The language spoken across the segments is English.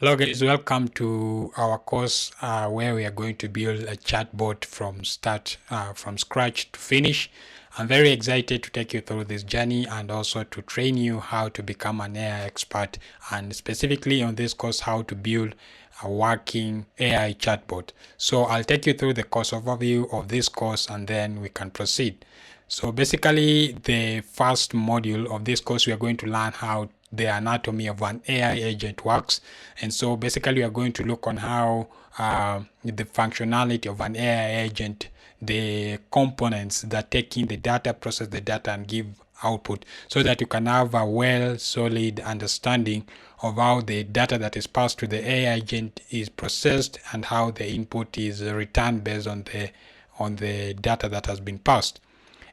Hello guys, welcome to our course where we are going to build a chatbot from scratch to finish. I'm very excited to take you through this journey and also to train you how to become an AI expert, and specifically on this course how to build a working AI chatbot. So I'll take you through the course overview of this course and then we can proceed. So basically the first module of this course we are going to learn how the anatomy of an AI agent works. And so basically we are going to look on how the functionality of an AI agent, the components that take in the data, process the data and give output, so that you can have a well solid understanding of how the data that is passed to the AI agent is processed and how the input is returned based on the data that has been passed.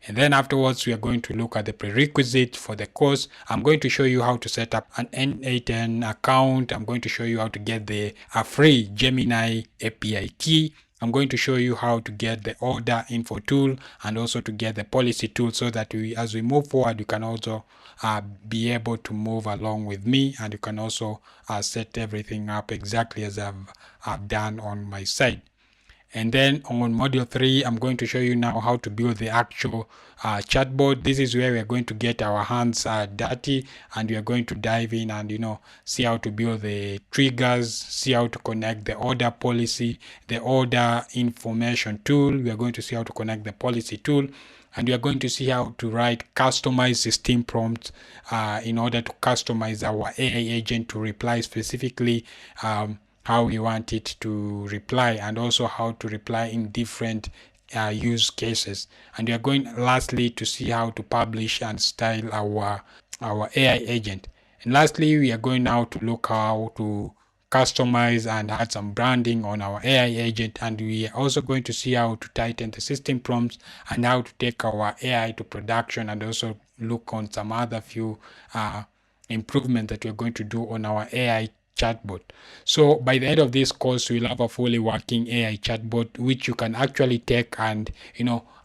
And then afterwards, we are going to look at the prerequisite for the course. I'm going to show you how to set up an n8n account. I'm going to show you how to get a free Gemini API key. I'm going to show you how to get the order info tool and also to get the policy tool, so that as we move forward, you can also be able to move along with me, and you can also set everything up exactly as I've done on my side. And then on module 3, I'm going to show you now how to build the actual chatbot. This is where we are going to get our hands dirty, and we are going to dive in and see how to build the triggers, see how to connect the order policy, the order information tool. We are going to see how to connect the policy tool, and we are going to see how to write customized system prompts in order to customize our AI agent to reply specifically how we want it to reply, and also how to reply in different use cases. And we are going lastly to see how to publish and style our AI agent. And lastly, we are going now to look how to customize and add some branding on our AI agent, and we are also going to see how to tighten the system prompts and how to take our AI to production, and also look on some other few improvements that we're going to do on our AI chatbot. So by the end of this course, we'll have a fully working AI chatbot which you can actually take and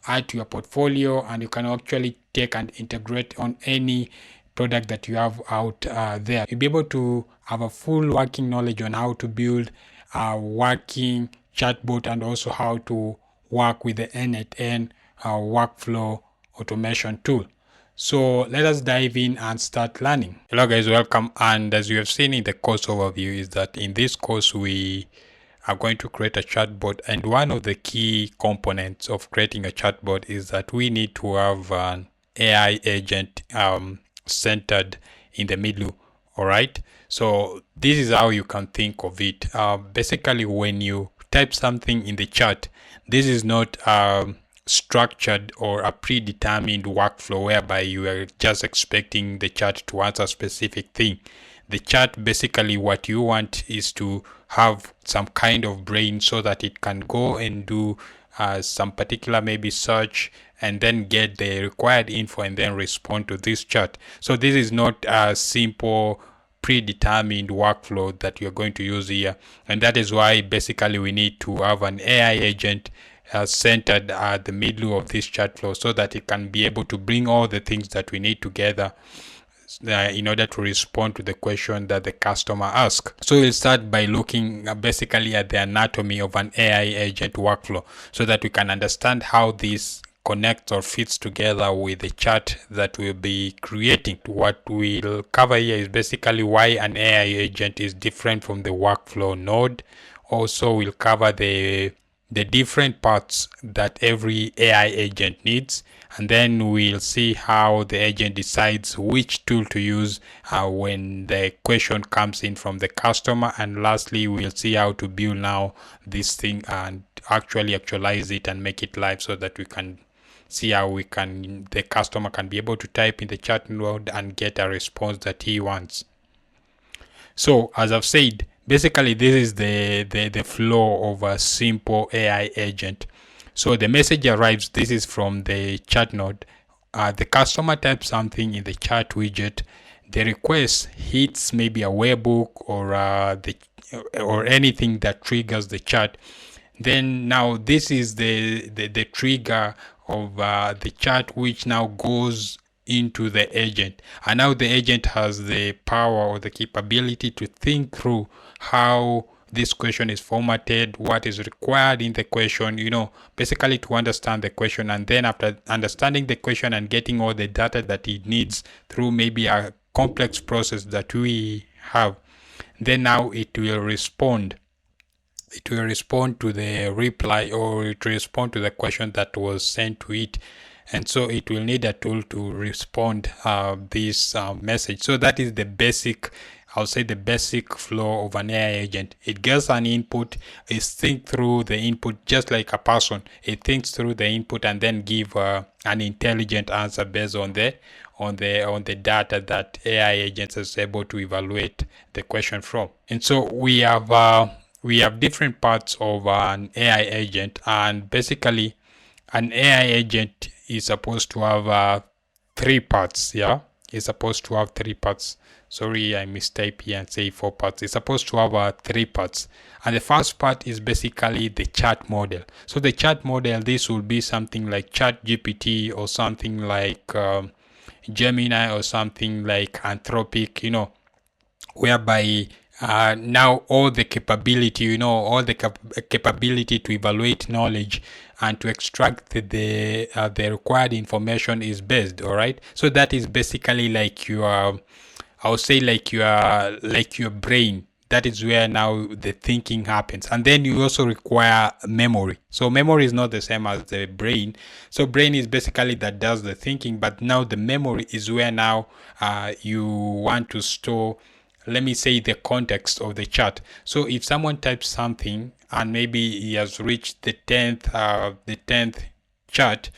add to your portfolio, and you can actually take and integrate on any product that you have out there. You'll be able to have a full working knowledge on how to build a working chatbot, and also how to work with the n8n workflow automation tool. So let us dive in and start learning. Hello guys, welcome. And as you have seen in the course overview, is that in this course we are going to create a chatbot, and one of the key components of creating a chatbot is that we need to have an AI agent centered in the middle. All right, so this is how you can think of it. Basically, when you type something in the chat, this is not structured or a predetermined workflow whereby you are just expecting the chat to answer a specific thing. The chat, basically what you want is to have some kind of brain, so that it can go and do some particular maybe search and then get the required info and then respond to this chat. So this is not a simple predetermined workflow that you're going to use here, and that is why basically we need to have an AI agent centered at the middle of this chat flow, so that it can be able to bring all the things that we need together in order to respond to the question that the customer asks. So we'll start by looking basically at the anatomy of an AI agent workflow, so that we can understand how this connects or fits together with the chat that we'll be creating. What we'll cover here is basically why an AI agent is different from the workflow node. Also, we'll cover the different parts that every AI agent needs, and then we'll see how the agent decides which tool to use when the question comes in from the customer. And lastly, we'll see how to build now this thing and actualize it and make it live, so that we can see how the customer can be able to type in the chat node and get a response that he wants. So as I've said, basically this is the flow of a simple AI agent. So the message arrives. This is from the chat node. The customer types something in the chat widget. The request hits maybe a webhook or anything that triggers the chat. Then now this is the trigger of the chat, which now goes into the agent, and now the agent has the power or the capability to think through how this question is formatted, what is required in the question, basically to understand the question. And then after understanding the question and getting all the data that it needs through maybe a complex process that we have, then now it will respond to the reply, or it will respond to the question that was sent to it. And so it will need a tool to respond this message. So that is the basic, I'll say the basic flow of an AI agent. It gets an input, it thinks through the input just like a person. It thinks through the input and then give an intelligent answer based on the data that AI agents is able to evaluate the question from. And so we have different parts of an AI agent, and basically an AI agent is supposed to have 3 parts. It's supposed to have 3 parts. Sorry, I mistype here and say 4 parts. It's supposed to have 3 parts. And the first part is basically the chat model. So the chat model, this will be something like ChatGPT or something like Gemini or something like Anthropic, whereby now all the capability, capability to evaluate knowledge and to extract the required information is based. All right. So that is basically like your brain. That is where now the thinking happens. And then you also require memory. So memory is not the same as the brain. So brain is basically that does the thinking, but now the memory is where now you want to store, let me say, the context of the chat. So if someone types something and maybe he has reached the 10th chat,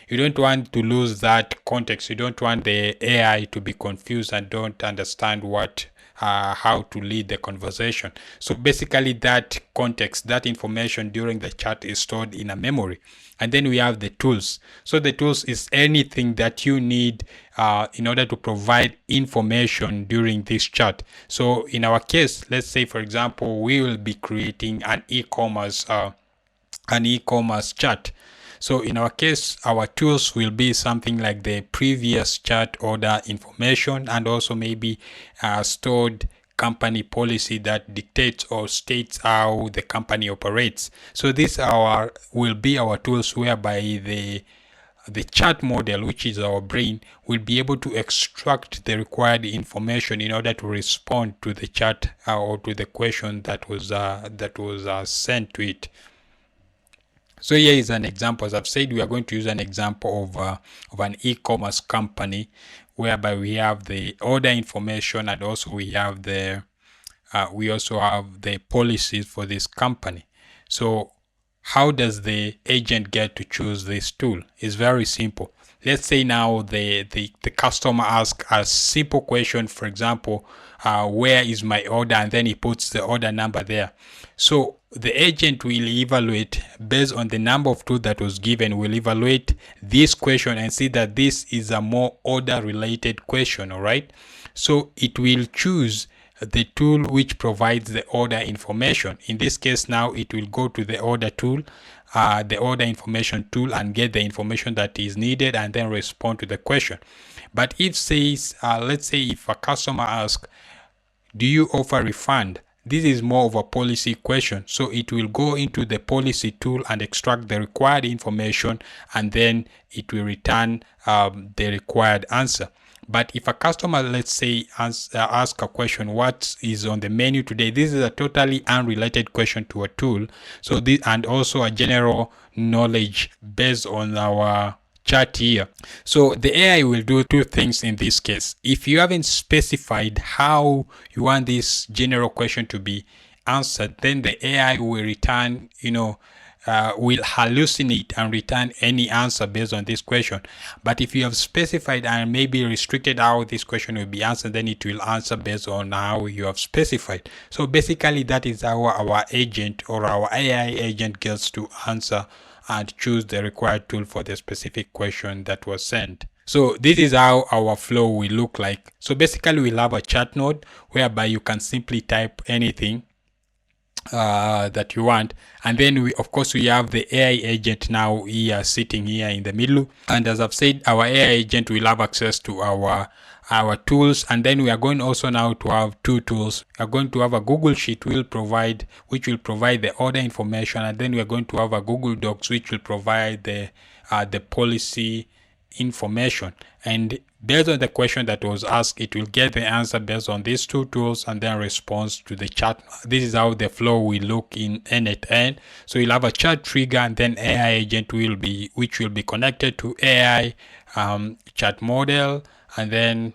you don't want to lose that context. You don't want the AI to be confused and don't understand how to lead the conversation. So basically that context, that information during the chat is stored in a memory. And then we have the tools. So the tools is anything that you need in order to provide information during this chat. So in our case, let's say, for example, we will be creating an e-commerce chat. So in our case, our tools will be something like the previous chat order information, and also maybe stored company policy that dictates or states how the company operates. So these will be our tools, whereby the chat model, which is our brain, will be able to extract the required information in order to respond to the chat or to the question that was sent to it. So here is an example. As I've said, we are going to use an example of an e-commerce company, whereby we have the order information, and also we also have the policies for this company. So how does the agent get to choose this tool? It's very simple. Let's say now the customer asks a simple question, for example, where is my order? And then he puts the order number there. So the agent will evaluate based on the number of tools that was given, will evaluate this question and see that this is a more order related question. All right. So it will choose the tool which provides the order information. In this case, now it will go to the order tool, the order information tool, and get the information that is needed and then respond to the question. But if let's say if a customer asks, do you offer refund? This is more of a policy question. So it will go into the policy tool and extract the required information, and then it will return the required answer. But if a customer, let's say, ask a question, what is on the menu today? This is a totally unrelated question to a tool. So this, and also a general knowledge based on our chat here. So the AI will do 2 things in this case. If you haven't specified how you want this general question to be answered, then the AI will return, will hallucinate and return any answer based on this question. But if you have specified and maybe restricted how this question will be answered, then it will answer based on how you have specified. So basically that is how our agent or our AI agent gets to answer and choose the required tool for the specific question that was sent. So this is how our flow will look like. So basically we'll have a chat node whereby you can simply type anything, that you want. And then we have the AI agent now here sitting here in the middle. And as I've said, our AI agent will have access to our tools, and then we are going also now to have two tools. We are going to have a Google Sheet which will provide the order information, and then we are going to have a Google Docs which will provide the policy information. And based on the question that was asked, it will get the answer based on these two tools and then response to the chat. This is how the flow will look in n8n. So you'll have a chat trigger, and then AI agent which will be connected to AI chat model, and then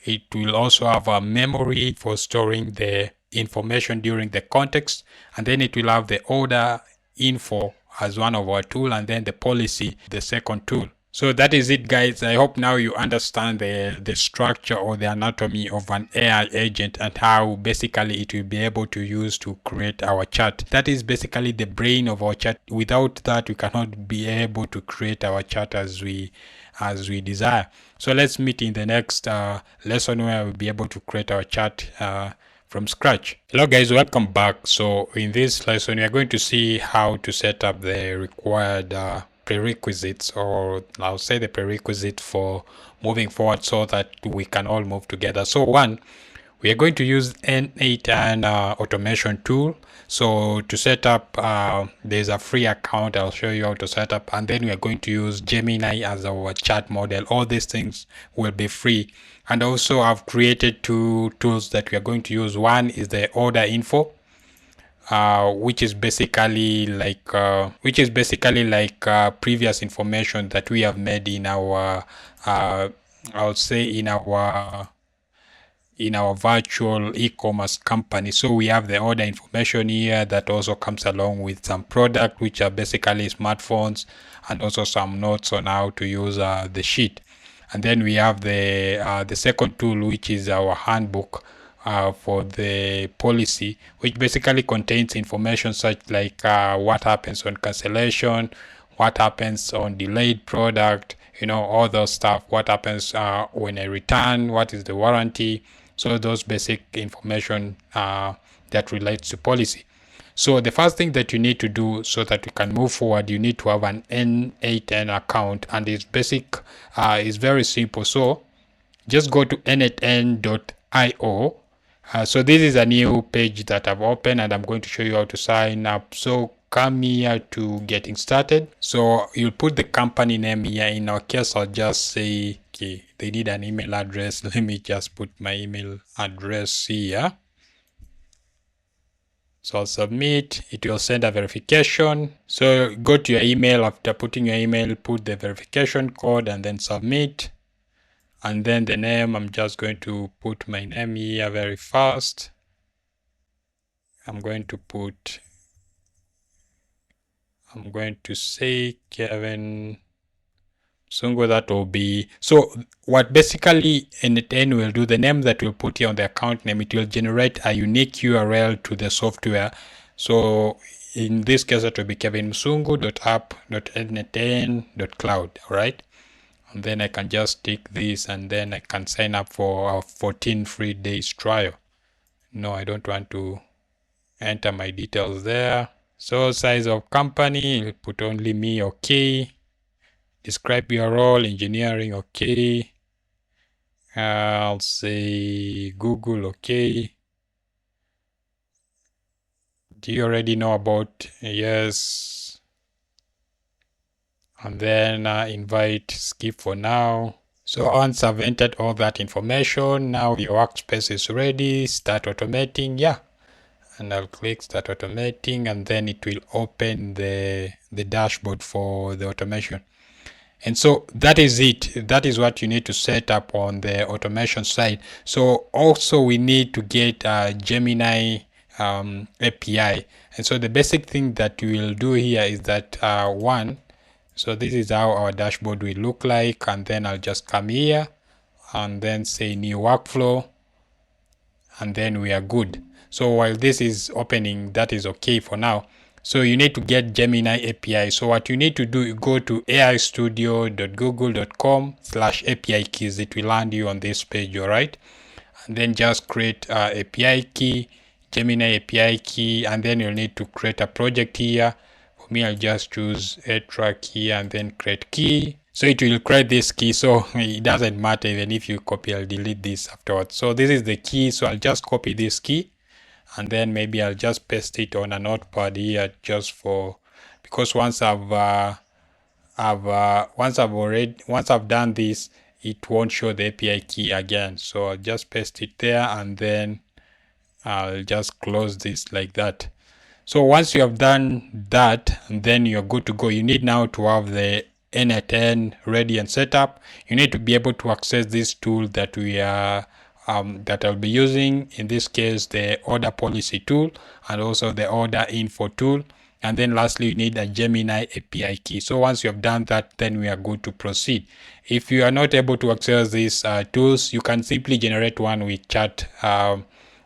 it will also have a memory for storing the information during the context, and then it will have the order info as one of our tool, and then the policy, the second tool. So that is it, guys. I hope now you understand the structure or the anatomy of an AI agent and how basically it will be able to use to create our chat. That is basically the brain of our chat. Without that, we cannot be able to create our chat as we desire. So let's meet in the next lesson where we'll be able to create our chat from scratch. Hello guys, welcome back. So in this lesson, we are going to see how to set up the required prerequisites, or I'll say the prerequisite for moving forward so that we can all move together. So one, we are going to use n8n automation tool. So to set up, there's a free account. I'll show you how to set up, and then we are going to use Gemini as our chat model. All these things will be free. And also I've created two tools that we are going to use. One is the order info, which is basically like previous information that we have made in our I'll say in our virtual e-commerce company. So we have the order information here that also comes along with some product, which are basically smartphones, and also some notes on how to use the sheet. And then we have the second tool, which is our handbook for the policy, which basically contains information such like what happens on cancellation, what happens on delayed product, all those stuff, what happens when I return, what is the warranty. So those basic information that relates to policy. So the first thing that you need to do so that you can move forward, you need to have an n8n account, and it's basic. It's very simple. So just go to n8n.io. So this is a new page that I've opened, and I'm going to show you how to sign up. So come here to getting started. So you'll put the company name here. In our case, I'll just say, okay, they need an email address. Let me just put my email address here. So I'll submit. It will send a verification. So go to your email. After putting your email, put the verification code and then submit. And then the name, I'm just going to put my name here very fast. I'm going to say Kevin Sungo. That will be, so what basically n8n will do, the name that we'll put here on the account name, it will generate a unique URL to the software. So in this case, it will be kevinmusungu.app.n8n.cloud. All right. And then I can just take this, and then I can sign up for a 14 free days trial. No, I don't want to enter my details there. So size of company, I'll put only me, okay. Describe your role, engineering, okay. I'll say Google, okay. Do you already know about? Yes. And then invite, skip for now. So once I've entered all that information, now your workspace is ready. Start automating, yeah. And I'll click start automating, and then it will open the dashboard for the automation. And so that is it. That is what you need to set up on the automation side. So also we need to get Gemini API. And so the basic thing that we will do here is that one, so this is how our dashboard will look like. And then I'll just come here and then say new workflow, and then we are good. So while this is opening, that is okay for now. So you need to get Gemini API. So what you need to do, you go to aistudio.google.com/API keys. It will land you on this page, all right? And then just create API key, Gemini API key, and then you'll need to create a project here. For me, I'll just choose a track here and then create key. So it will create this key, so it doesn't matter even if you copy. I'll delete this afterwards. So this is the key, so I'll just copy this key, and then maybe I'll just paste it on a notepad here, just for, because once I've done this, it won't show the API key again. So I'll just paste it there, and then I'll just close this like that. So once you have done that, then you're good to go. You need now to have the n8n ready and set up. You need to be able to access this tool that we are that I'll be using. In this case, the order policy tool and also the order info tool. And then lastly, you need a Gemini API key. So once you have done that, then we are good to proceed. If you are not able to access these tools, you can simply generate one with chat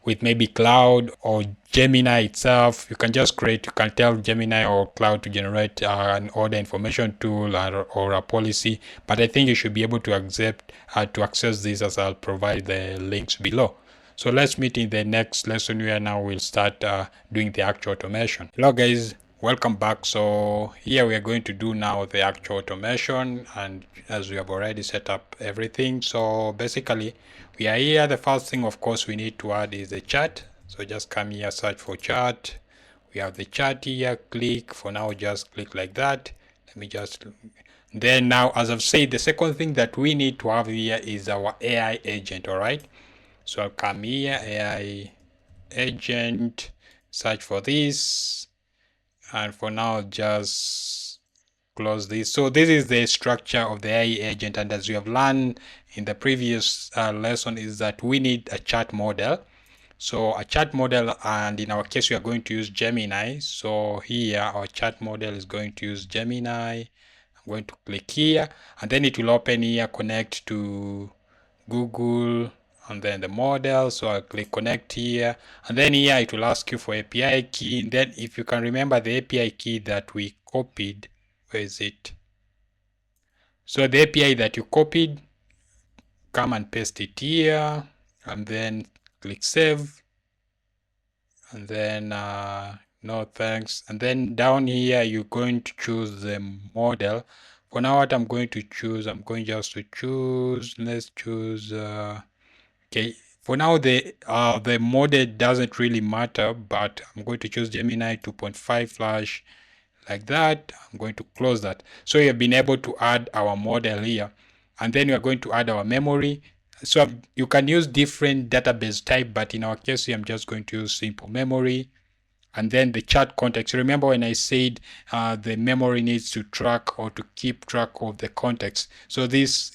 with maybe Cloud or Gemini itself. You can just create, you can tell Gemini or Cloud to generate an order information tool or a policy, but I think you should be able to access this, as I'll provide the links below. So let's meet in the next lesson where now we'll start doing the actual automation. Hello guys, welcome back. So here we are going to do now the actual automation, and as we have already set up everything. So basically we are here. The first thing of course we need to add is the chat. So just come here, search for chat. We have the chat here, click. For now just click like that. Let me just, then now as I've said, the second thing that we need to have here is our AI agent. All right, so I'll come here, AI agent, search for this, and for now just close this. So this is the structure of the AI agent, and as we have learned in the previous lesson, is that we need a chat model. So a chat model, and in our case we are going to use Gemini. So here our chat model is going to use Gemini. I'm going to click here, and then it will open here, connect to Google, and then the model. So I'll click connect here, and then here it will ask you for API key. And then if you can remember the API key that we copied, where is it? So the API that you copied, come and paste it here, and then click save, and then no thanks. And then down here you're going to choose the model. For now what I'm going to choose, I'm going just to choose, let's choose okay, for now the model doesn't really matter, but I'm going to choose Gemini 2.5 Flash like that. I'm going to close that. So you have been able to add our model here, and then we are going to add our memory. So you can use different database type, but in our case here, I'm just going to use simple memory. And then the chat context. Remember when I said the memory needs to track or to keep track of the context. So this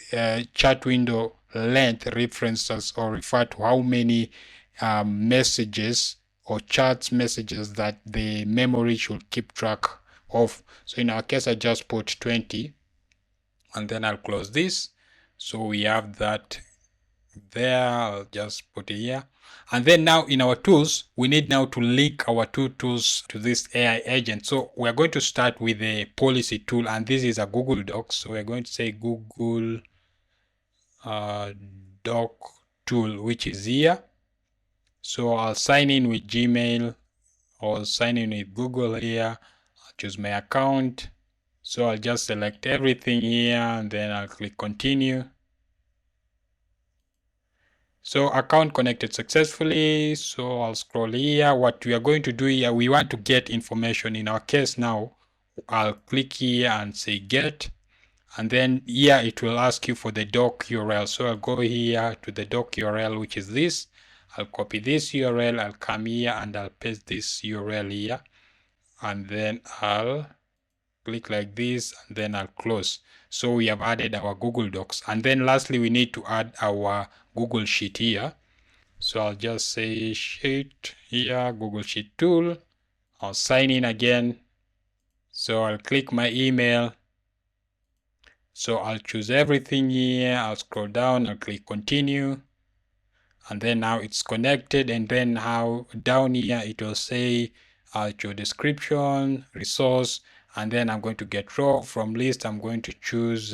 chat window length references or refer to how many messages or chat messages that the memory should keep track of. So in our case, I just put 20, and then I'll close this. So we have that there. I'll just put it here. And then now in our tools, we need now to link our two tools to this AI agent. So we're going to start with the policy tool, and this is a Google Docs. So we're going to say Google Doc tool, which is here. So I'll sign in with Gmail or sign in with Google here. I'll choose my account. So I'll just select everything here, and then I'll click continue. So account connected successfully. So I'll scroll here. What we are going to do here, we want to get information. In our case now, I'll click here and say get. And then here it will ask you for the doc URL. So I'll go here to the doc URL, which is this. I'll copy this URL. I'll come here and I'll paste this URL here. And then I'll click like this, and then I'll close. So we have added our Google Docs. And then lastly, we need to add our Google Sheet here. So I'll just say Sheet here, Google Sheet tool. I'll sign in again. So I'll click my email. So I'll choose everything here. I'll scroll down, I'll click continue. And then now it's connected. And then how down here it will say your description, resource, and then I'm going to get raw. From list, I'm going to choose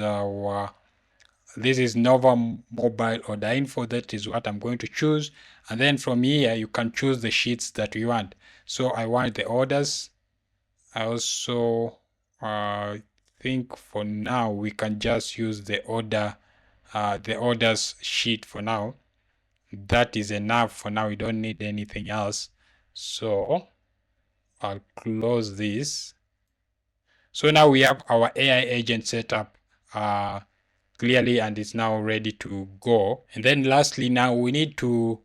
this is Nova mobile order info. That is what I'm going to choose. And then from here, you can choose the sheets that you want. So I want the orders. I also think for now we can just use the orders sheet for now. That is enough for now. We don't need anything else. So I'll close this. So now we have our AI agent set up clearly, and it's now ready to go. And then lastly, now we need to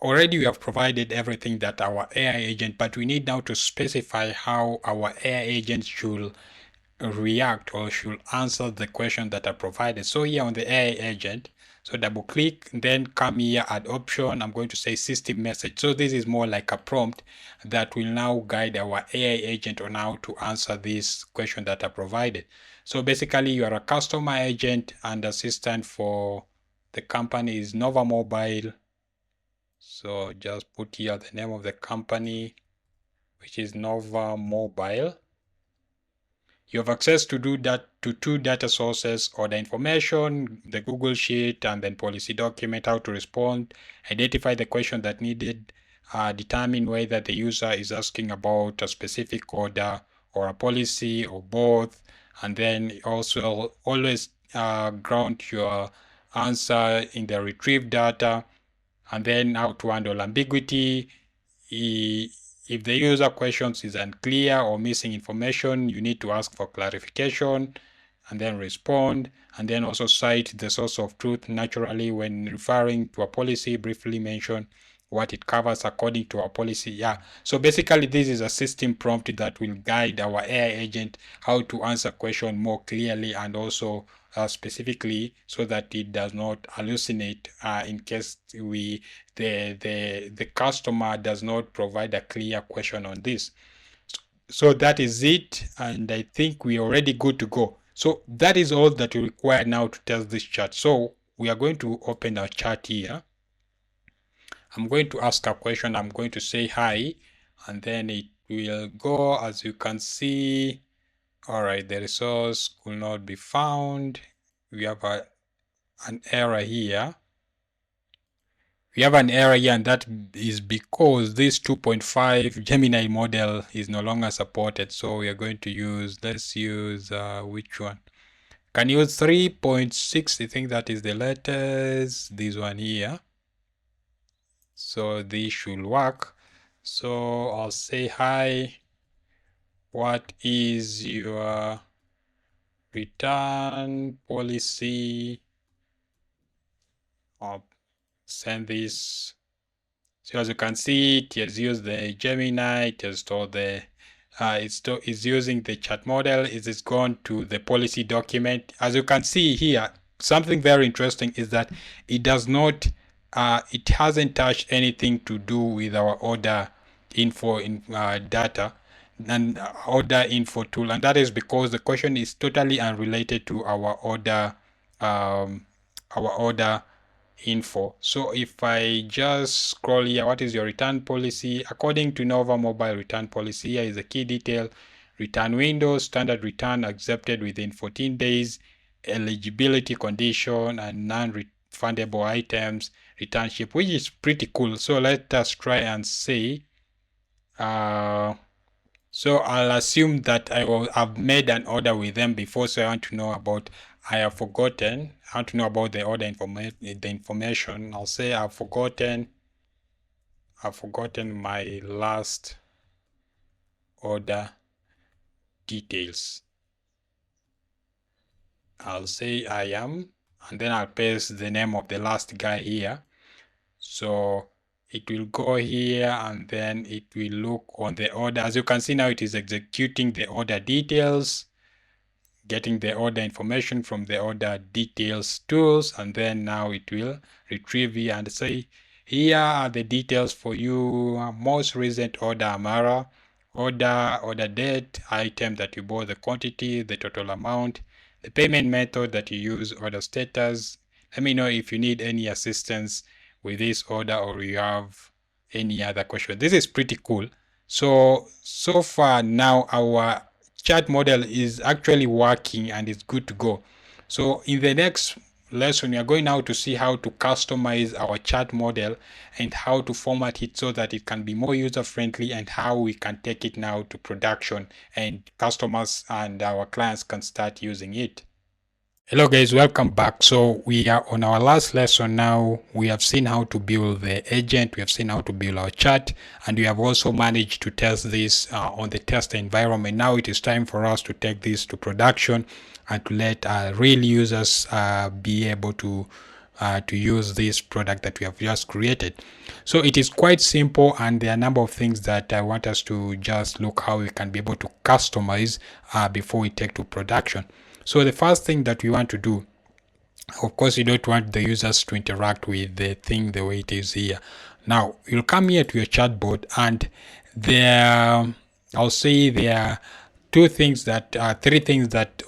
already we have provided everything that our AI agent, but we need now to specify how our AI agent should react or should answer the question that are provided. So here on the AI agent, so double click, then come here, add option. I'm going to say system message. So this is more like a prompt that will now guide our AI agent on how to answer this question that are provided. So basically you are a customer agent and assistant for the company is Nova Mobile. So just put here the name of the company, which is Nova Mobile. You have access to do that to two data sources: order information, the Google Sheet, and then policy document, how to respond, identify the question that needed, determine whether the user is asking about a specific order or a policy or both, and then also always ground your answer in the retrieved data, and then how to handle ambiguity. If the user questions is unclear or missing information, you need to ask for clarification and then respond, and then also cite the source of truth. Naturally, when referring to a policy, briefly mention what it covers according to our policy. Yeah, so basically this is a system prompt that will guide our AI agent how to answer question more clearly and also specifically, so that it does not hallucinate in case the customer does not provide a clear question on this. So that is it, and I think we're already good to go. So that is all that we require now to test this chat. So we are going to open our chat here. I'm going to ask a question. I'm going to say hi, and then it will go. As you can see, all right, the resource could not be found. We have an error here. We have an error here, and that is because this 2.5 Gemini model is no longer supported. So we are going to use, let's use which one? Can use 3.6. I think that is the latest. This one here. So this should work. So I'll say hi. What is your return policy? I'll send this. So as you can see, it has used the Gemini, it has stored the it's using the chat model. It is gone to the policy document. As you can see here, something very interesting is that it does not it hasn't touched anything to do with our order info in data and order info tool, and that is because the question is totally unrelated to our order info. So if I just scroll here, what is your return policy? According to Nova Mobile return policy, here is the key detail: return window, standard return accepted within 14 days, eligibility condition, and non-refundable items, return ship, which is pretty cool. So let us try and see. So I'll assume that I've made an order with them before, so I want to know about, I want to know about the order information. I'll say I've forgotten my last order details. I'll say I am, and then I'll paste the name of the last guy here. So it will go here, and then it will look on the order. As you can see now, it is executing the order details, getting the order information from the order details tools, and then now it will retrieve here and say, here are the details for you: most recent order, Amara, order date, item that you bought, the quantity, the total amount, the payment method that you use, order status. Let me know if you need any assistance with this order or you have any other question. This is pretty cool. So far now our chat model is actually working and it's good to go. So in the next lesson, we are going now to see how to customize our chat model and how to format it so that it can be more user-friendly, and how we can take it now to production and customers and our clients can start using it. Hello guys, welcome back. So we are on our last lesson now. We have seen how to build the agent, we have seen how to build our chat, and we have also managed to test this on the test environment. Now it is time for us to take this to production and to let real users be able to use this product that we have just created. So it is quite simple, and there are a number of things that I want us to just look how we can be able to customize before we take to production. So the first thing that we want to do, of course, you don't want the users to interact with the thing the way it is here. Now you'll come here to your chatbot, and there, I'll say there are three things that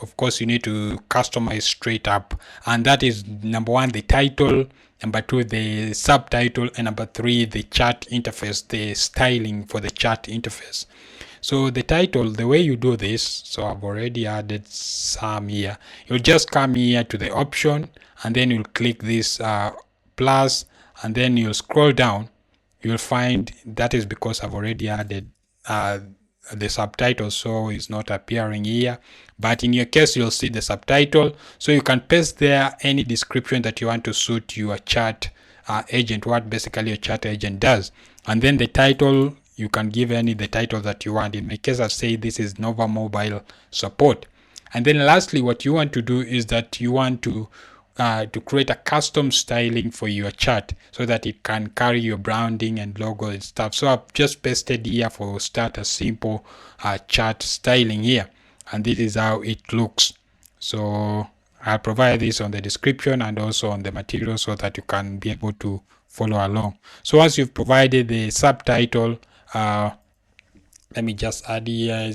of course you need to customize straight up, and that is number one, the title, number two, the subtitle, and number three, the chat interface, the styling for the chat interface. So the title, the way you do this, so I've already added some here. You'll just come here to the option, and then you'll click this plus, and then you'll scroll down. You'll find that is because I've already added the subtitle, so it's not appearing here. But in your case, you'll see the subtitle, so you can paste there any description that you want to suit your chat agent, what basically your chat agent does. And then the title, you can give the title that you want. In my case, I've said this is Nova Mobile Support. And then lastly, what you want to do is that you want to create a custom styling for your chat so that it can carry your branding and logo and stuff. So I've just pasted here for start a simple chat styling here, and this is how it looks. So I'll provide this on the description and also on the material so that you can be able to follow along. So once you've provided the subtitle, let me just add here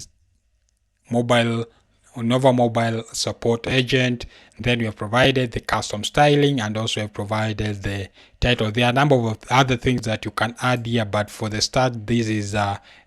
Nova Mobile Support Agent. Then we have provided the custom styling and also have provided the title. There are a number of other things that you can add here, but for the start, this is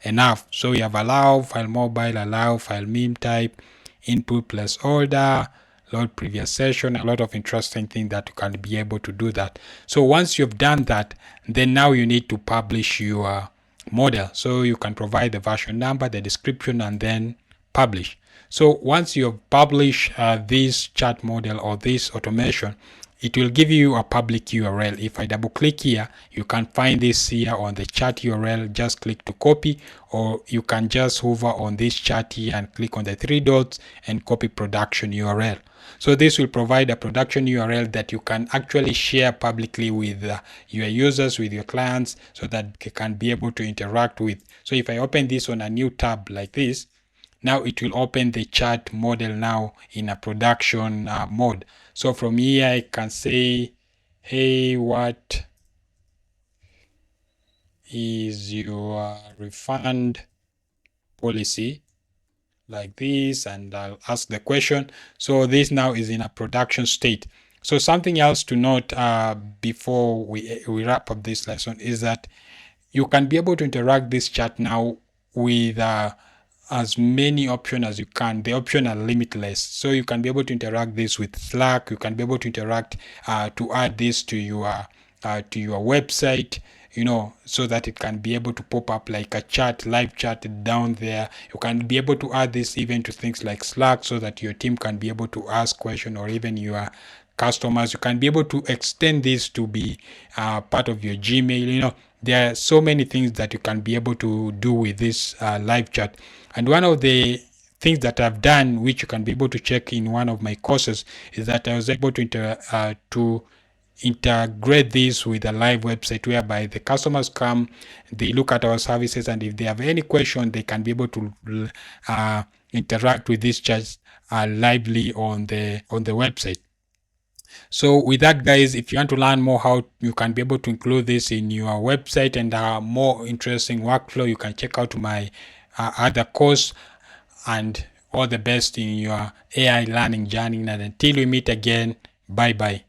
enough. So we have allow file mobile, allow file meme type, input plus order, load previous session, a lot of interesting things that you can be able to do that. So once you've done that, then now you need to publish your model. So you can provide the version number, the description, and then publish. So once you publish this chat model or this automation, it will give you a public URL. If I double click here, you can find this here on the chat URL. Just click to copy, or you can just hover on this chat here and click on the three dots and copy production URL. So this will provide a production URL that you can actually share publicly with your users, with your clients, so that they can be able to interact with. So if I open this on a new tab like this, now it will open the chat model now in a production mode. So from here I can say, hey, what is your refund policy, like this, and I'll ask the question. So this now is in a production state. So something else to note before we wrap up this lesson is that you can be able to interact this chat now with as many options as you can. The options are limitless, so you can be able to interact this with Slack. You can be able to interact to add this to your website, so that it can be able to pop up like a chat, live chat down there. You can be able to add this even to things like Slack, so that your team can be able to ask questions, or even your customers. You can be able to extend this to be part of your Gmail. There are so many things that you can be able to do with this live chat. And one of the things that I've done, which you can be able to check in one of my courses, is that I was able to integrate this with a live website, whereby the customers come, they look at our services, and if they have any question, they can be able to interact with this chat lively on the website. So with that, guys, if you want to learn more how you can be able to include this in your website and more interesting workflow, you can check out my other course. And all the best in your AI learning journey. And until we meet again, bye bye.